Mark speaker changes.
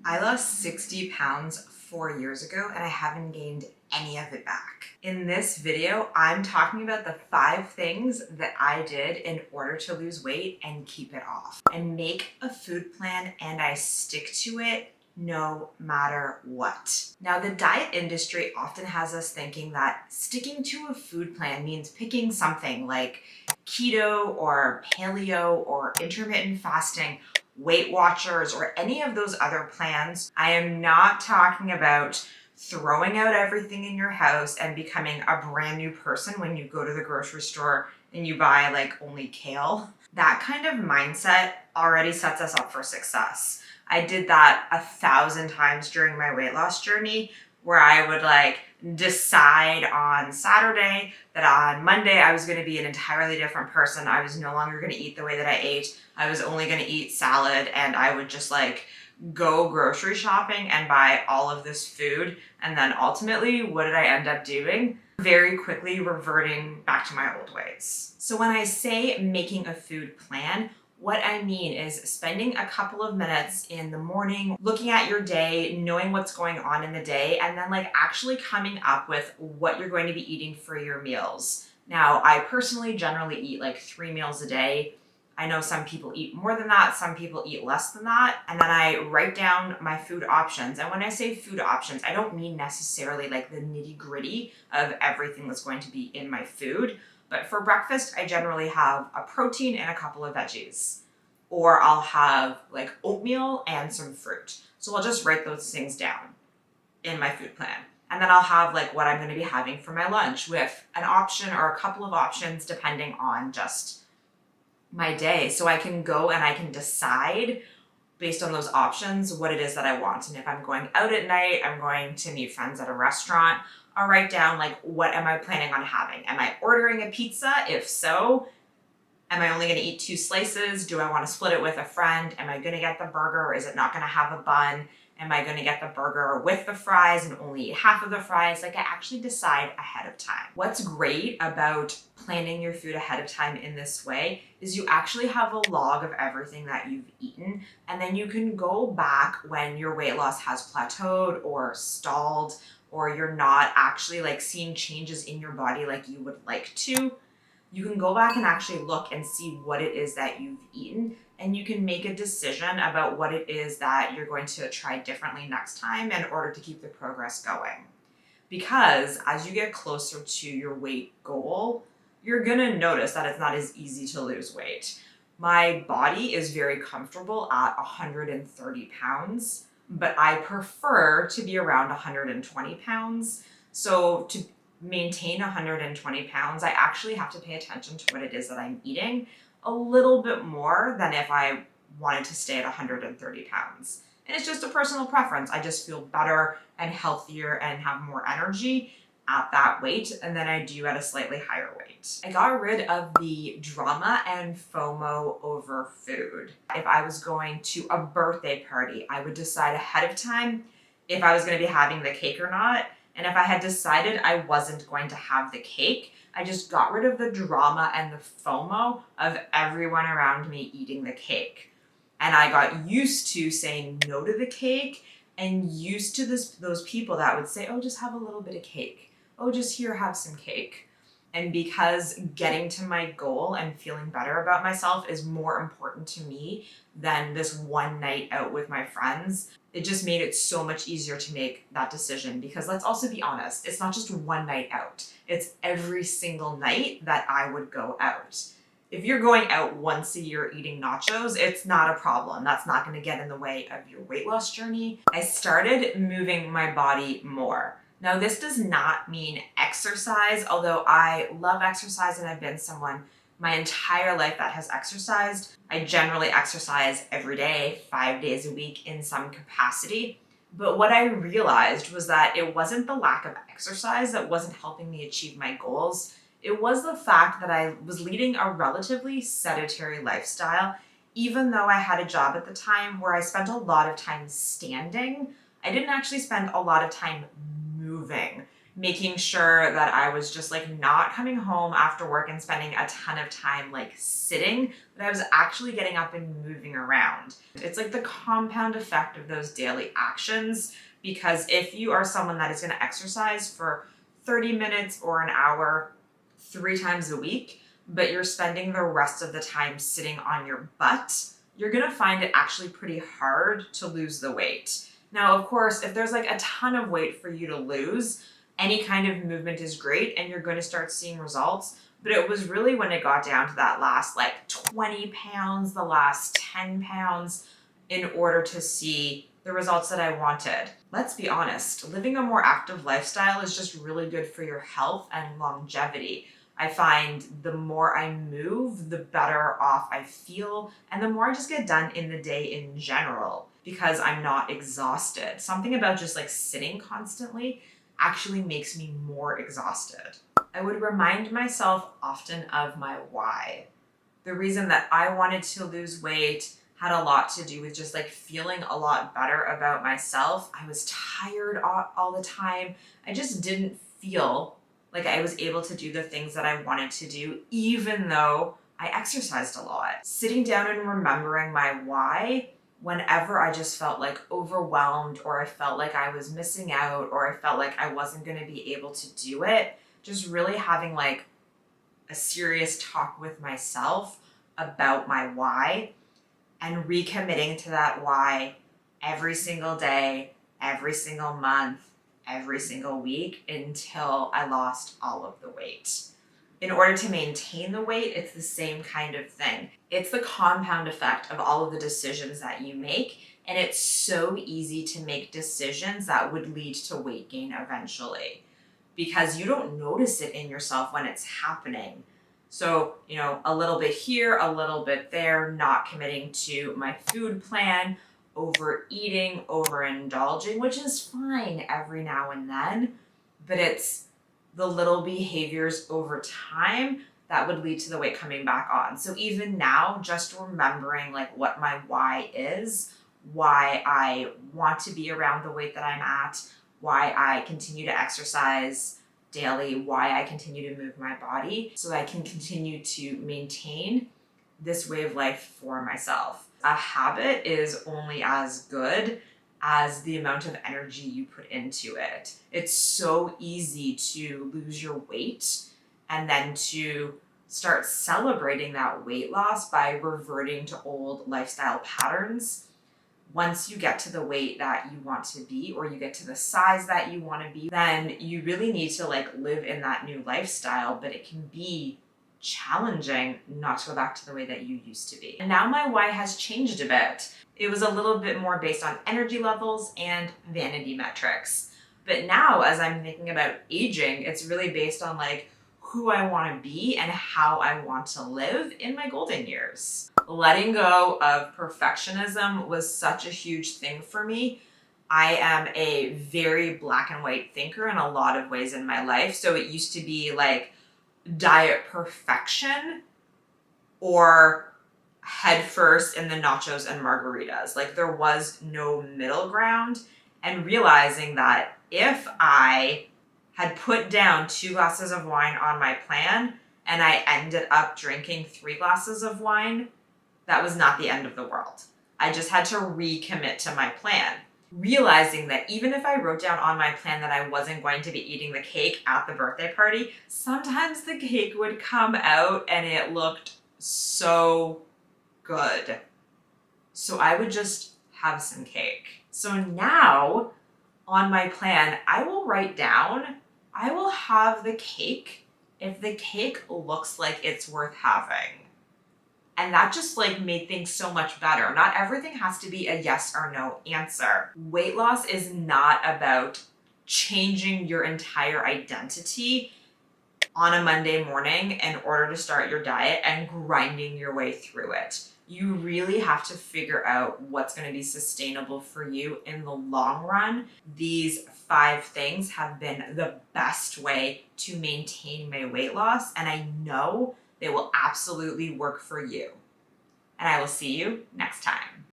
Speaker 1: I lost 60 pounds 4 years ago and I haven't gained any of it back. In this video, I'm talking about the 5 things that I did in order to lose weight and keep it off. I make a food plan and I stick to it no matter what. Now, the diet industry often has us thinking that sticking to a food plan means picking something like keto or paleo or intermittent fasting, Weight Watchers, or any of those other plans. I am not talking about throwing out everything in your house and becoming a brand new person when you go to the grocery store and you buy like only kale. That kind of mindset already sets us up for success. I did that 1,000 times during my weight loss journey, where I would decide on Saturday that on Monday I was going to be an entirely different person. I was no longer going to eat the way that I ate. I was only going to eat salad, and I would just go grocery shopping and buy all of this food. And then ultimately, what did I end up doing? Very quickly reverting back to my old ways. So when I say making a food plan, what I mean is spending a couple of minutes in the morning, looking at your day, knowing what's going on in the day, and then actually coming up with what you're going to be eating for your meals. Now, I personally generally eat 3 meals a day. I know some people eat more than that, some people eat less than that. And then I write down my food options. And when I say food options, I don't mean necessarily the nitty gritty of everything that's going to be in my food. But for breakfast, I generally have a protein and a couple of veggies. Or I'll have oatmeal and some fruit. So I'll just write those things down in my food plan. And then I'll have what I'm going to be having for my lunch with an option or a couple of options depending on just my day. So I can go and I can decide based on those options what it is that I want. And if I'm going out at night, I'm going to meet friends at a restaurant, I'll write down what am I planning on having? Am I ordering a pizza? If so, am I only going to eat 2 slices? Do I want to split it with a friend? Am I going to get the burger, or is it not going to have a bun? Am I going to get the burger with the fries and only eat half of the fries? I actually decide ahead of time. What's great about planning your food ahead of time in this way is you actually have a log of everything that you've eaten, and then you can go back when your weight loss has plateaued or stalled, or you're not actually seeing changes in your body like you would like to. You can go back and actually look and see what it is that you've eaten, and you can make a decision about what it is that you're going to try differently next time in order to keep the progress going. Because as you get closer to your weight goal, you're gonna notice that it's not as easy to lose weight. My body is very comfortable at 130 pounds, but I prefer to be around 120 pounds. So to maintain 120 pounds, I actually have to pay attention to what it is that I'm eating a little bit more than if I wanted to stay at 130 pounds. And it's just a personal preference. I just feel better and healthier and have more energy at that weight than I do at a slightly higher weight. I got rid of the drama and FOMO over food. If I was going to a birthday party, I would decide ahead of time if I was going to be having the cake or not. And if I had decided I wasn't going to have the cake, I just got rid of the drama and the FOMO of everyone around me eating the cake. And I got used to saying no to the cake and used to those people that would say, oh, just have a little bit of cake. Oh, just here, have some cake. And because getting to my goal and feeling better about myself is more important to me than this one night out with my friends, it just made it so much easier to make that decision. Because let's also be honest, it's not just one night out. It's every single night that I would go out. If you're going out once a year eating nachos, it's not a problem. That's not going to get in the way of your weight loss journey. I started moving my body more. Now, this does not mean exercise, although I love exercise and I've been someone my entire life that has exercised. I generally exercise every day, 5 days a week in some capacity. But what I realized was that it wasn't the lack of exercise that wasn't helping me achieve my goals. It was the fact that I was leading a relatively sedentary lifestyle. Even though I had a job at the time where I spent a lot of time standing, I didn't actually spend a lot of time moving. making sure that I was just like not coming home after work and spending a ton of time like sitting, but I was actually getting up and moving around. It's like the compound effect of those daily actions, because if you are someone that is going to exercise for 30 minutes or an hour 3 times a week, but you're spending the rest of the time sitting on your butt, you're going to find it actually pretty hard to lose the weight. Now, of course, if there's like a ton of weight for you to lose, any kind of movement is great and you're going to start seeing results. But it was really when it got down to that last like 20 pounds, the last 10 pounds, in order to see the results that I wanted. Let's be honest, living a more active lifestyle is just really good for your health and longevity. I find the more I move, the better off I feel, and the more I just get done in the day in general because I'm not exhausted. Something about just like sitting constantly actually makes me more exhausted. I would remind myself often of my why. The reason that I wanted to lose weight had a lot to do with just like feeling a lot better about myself. I was tired all the time. I just didn't feel like I was able to do the things that I wanted to do, even though I exercised a lot. Sitting down and remembering my why whenever I just felt like overwhelmed, or I felt like I was missing out, or I felt like I wasn't going to be able to do it, just really having like a serious talk with myself about my why and recommitting to that why every single day, every single month, every single week until I lost all of the weight. In order to maintain the weight, it's the same kind of thing. It's the compound effect of all of the decisions that you make, and it's so easy to make decisions that would lead to weight gain eventually because you don't notice it in yourself when it's happening. So, a little bit here, a little bit there, not committing to my food plan, overeating, overindulging, which is fine every now and then, but it's the little behaviors over time that would lead to the weight coming back on. So even now, just remembering like what my why is, why I want to be around the weight that I'm at, why I continue to exercise daily, why I continue to move my body, so I can continue to maintain this way of life for myself. A habit is only as good as the amount of energy you put into it. It's so easy to lose your weight and then to start celebrating that weight loss by reverting to old lifestyle patterns. Once you get to the weight that you want to be, or you get to the size that you want to be, then you really need to like live in that new lifestyle, but it can be challenging not to go back to the way that you used to be. And now my why has changed a bit. It was a little bit more based on energy levels and vanity metrics. But now, as I'm thinking about aging, it's really based on like who I want to be and how I want to live in my golden years. Letting go of perfectionism was such a huge thing for me. I am a very black and white thinker in a lot of ways in my life. So it used to be like diet perfection or head first in the nachos and margaritas. Like there was no middle ground, and realizing that if I had put down 2 glasses of wine on my plan and I ended up drinking 3 glasses of wine, that was not the end of the world. I just had to recommit to my plan. Realizing that even if I wrote down on my plan that I wasn't going to be eating the cake at the birthday party, sometimes the cake would come out and it looked so good. So I would just have some cake. So now on my plan, I will write down, I will have the cake if the cake looks like it's worth having. And that just like made things so much better. Not everything has to be a yes or no answer. Weight loss is not about changing your entire identity on a Monday morning in order to start your diet and grinding your way through it. You really have to figure out what's going to be sustainable for you in the long run. These 5 things have been the best way to maintain my weight loss, and I know they will absolutely work for you. And I will see you next time.